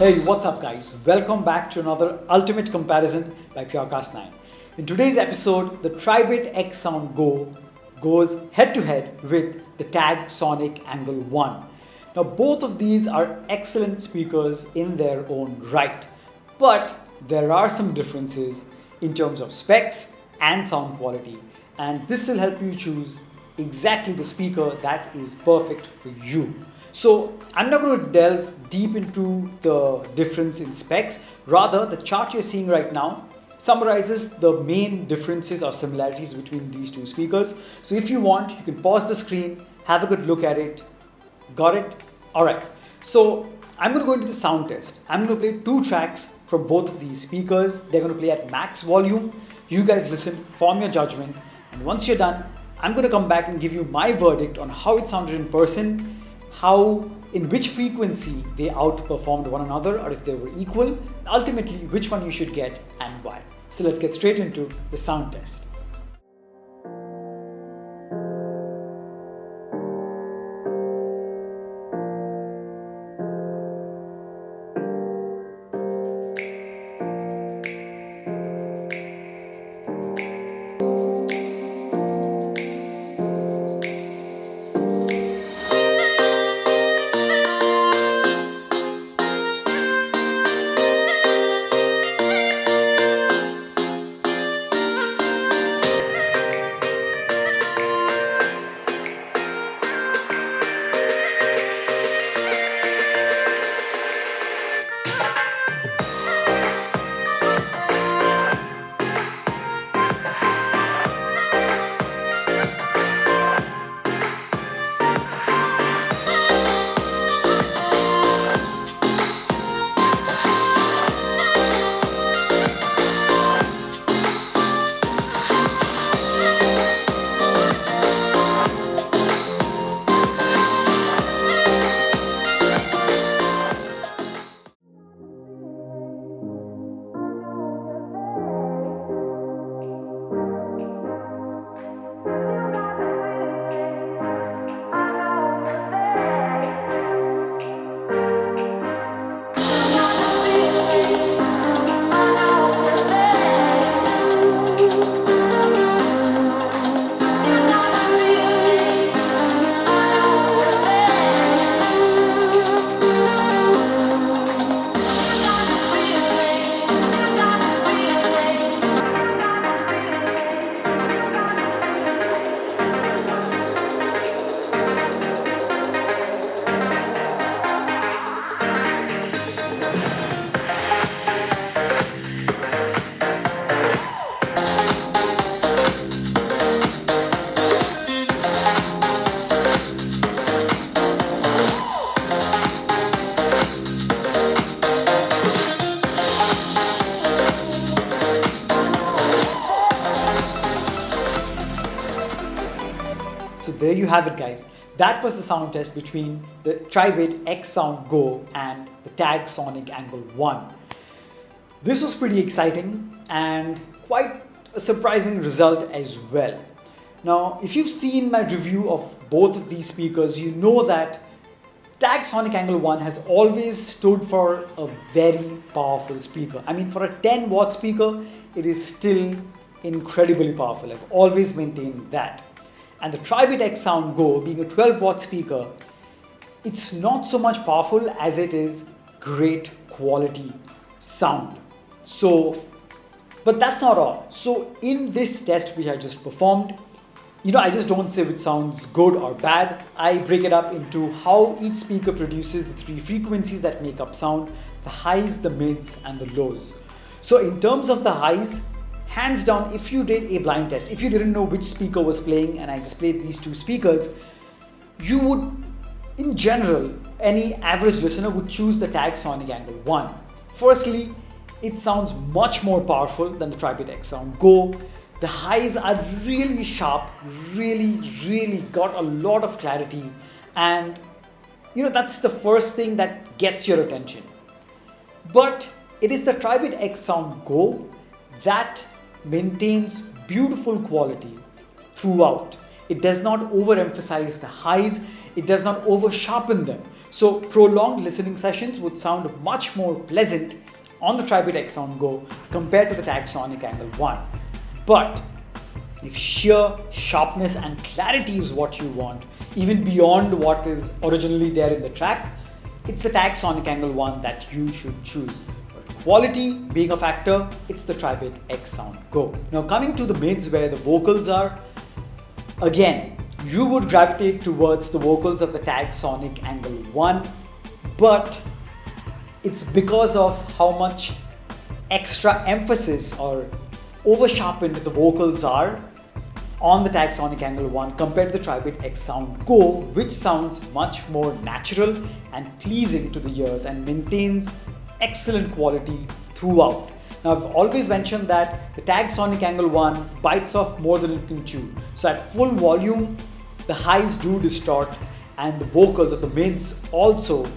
Hey, what's up guys? Welcome back to another ultimate comparison by PureCast9. In today's episode, the Tribit XSound Go goes head to head with the Tagg Sonic Angle 1. Now both of these are excellent speakers in their own right, but there are some differences in terms of specs and sound quality, and this will help you choose exactly the speaker that is perfect for you. So I'm not going to delve deep into the difference in specs. Rather, the chart you're seeing right now summarizes the main differences or similarities between these two speakers. So if you want, you can pause the screen, have a good look at it. Got it? All right. So I'm going to go into the sound test. I'm going to play two tracks from both of these speakers. They're going to play at max volume. You guys listen, form your judgment. And once you're done, I'm going to come back and give you my verdict on how it sounded in person, in which frequency they outperformed one another, or if they were equal, ultimately which one you should get and why. So let's get straight into the sound test. So there you have it guys. That was the sound test between the Tribit XSound Go and the Tagg Sonic Angle 1. This was pretty exciting and quite a surprising result as well. Now, if you've seen my review of both of these speakers, you know that Tagg Sonic Angle 1 has always stood for a very powerful speaker. I mean, for a 10 watt speaker, it is still incredibly powerful. I've always maintained that. And the Tribit XSound Go, being a 12 watt speaker, it's not so much powerful as it is great quality sound. But that's not all. So in this test which I just performed, I just don't say which sounds good or bad. I break it up into how each speaker produces the three frequencies that make up sound: the highs, the mids, and the lows. So in terms of the highs, hands down, if you did a blind test, if you didn't know which speaker was playing and I just played these two speakers, you would, in general, any average listener would choose the Tagg Sonic Angle 1. Firstly, it sounds much more powerful than the Tribit XSound Go. The highs are really sharp, really got a lot of clarity, and that's the first thing that gets your attention. But it is the Tribit XSound Go that maintains beautiful quality throughout. It does not overemphasize the highs, it does not over sharpen them. So prolonged listening sessions would sound much more pleasant on the Tribit XSound Go compared to the Tagg Sonic Angle 1. But if sheer sharpness and clarity is what you want, even beyond what is originally there in the track, it's the Tagg Sonic Angle 1 that you should choose. But quality being a factor, it's the Tribit XSound Go. Now coming to the mids where the vocals are, again, you would gravitate towards the vocals of the Tagg Sonic Angle 1, but it's because of how much extra emphasis or over sharpened the vocals are on the Tagg Sonic Angle 1 compared to the Tribit XSound Go, which sounds much more natural and pleasing to the ears and maintains excellent quality throughout. Now I've always mentioned that the Tagg Sonic Angle 1 bites off more than it can chew. So at full volume, the highs do distort and the vocals of the mids also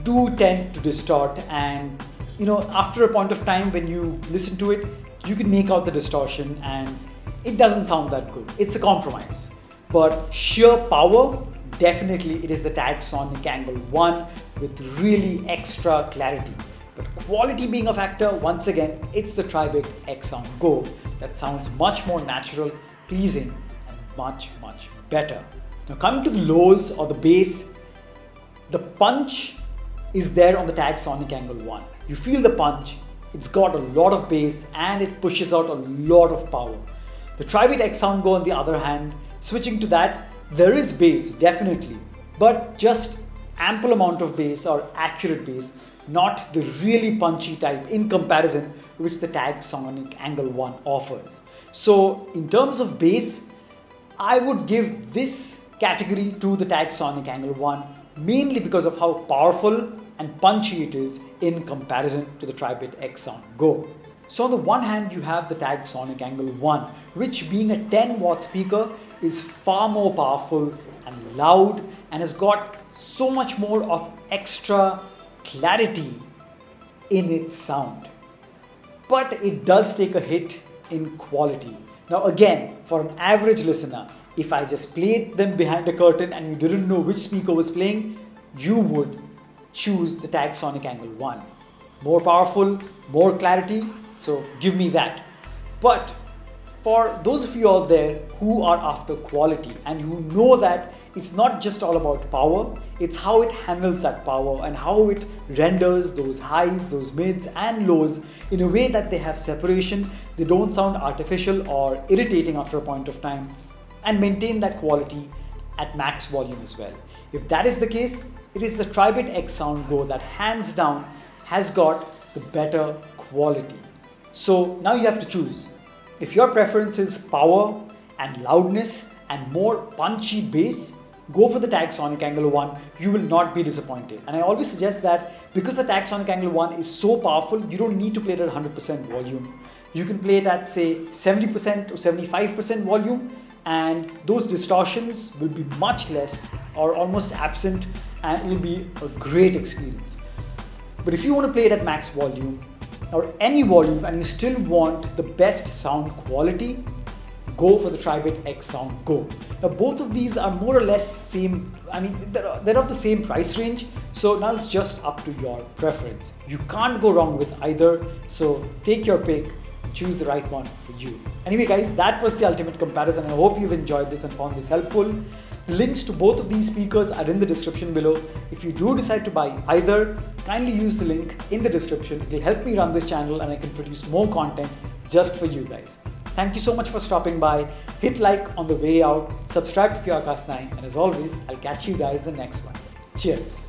do tend to distort, and after a point of time when you listen to it, you can make out the distortion and it doesn't sound that good. It's a compromise. But sheer power, definitely it is the Tagg Sonic Angle 1 with really extra clarity. But quality being a factor, once again, it's the Tribit XSound Go that sounds much more natural, pleasing, and much better. Now coming to the lows or the bass, the punch is there on the Tagg Sonic Angle 1. You feel the punch, it's got a lot of bass and it pushes out a lot of power. The Tribit XSound Go on the other hand, switching to that, there is bass definitely, but just ample amount of bass or accurate bass, not the really punchy type in comparison which the Tagg Sonic Angle 1 offers. So in terms of bass, I would give this category to the Tagg Sonic Angle 1 mainly because of how powerful and punchy it is in comparison to the Tribit XSound Go. So on the one hand, you have the Tagg Sonic Angle 1, which being a 10-watt speaker is far more powerful and loud and has got so much more of extra clarity in its sound. But it does take a hit in quality. Now again, for an average listener, if I just played them behind a curtain and you didn't know which speaker was playing, you would choose the Tagg Sonic Angle 1. More powerful, more clarity, so give me that. But for those of you out there who are after quality and who know that it's not just all about power, it's how it handles that power and how it renders those highs, those mids and lows in a way that they have separation, they don't sound artificial or irritating after a point of time, and maintain that quality at max volume as well. If that is the case, it is the Tribit XSound Go that hands down has got the better quality. So now you have to choose. If your preference is power and loudness and more punchy bass, go for the Tagg Sonic Angle 1. You will not be disappointed. And I always suggest that because the Tagg Sonic Angle 1 is so powerful, you don't need to play it at 100% volume. You can play it at say 70% or 75% volume, and those distortions will be much less or almost absent, and it will be a great experience. But if you want to play it at max volume or any volume and you still want the best sound quality, go for the Tribit XSound Go. Now both of these are more or less same, they're of the same price range, so now it's just up to your preference. You can't go wrong with either, so take your pick, choose the right one for you. Anyway guys, that was the ultimate comparison. I hope you've enjoyed this and found this helpful. The links to both of these speakers are in the description below. If you do decide to buy either, kindly use the link in the description. It will help me run this channel and I can produce more content just for you guys. Thank you so much for stopping by. Hit like on the way out, subscribe to PureCast 9, and as always, I'll catch you guys in the next one. Cheers.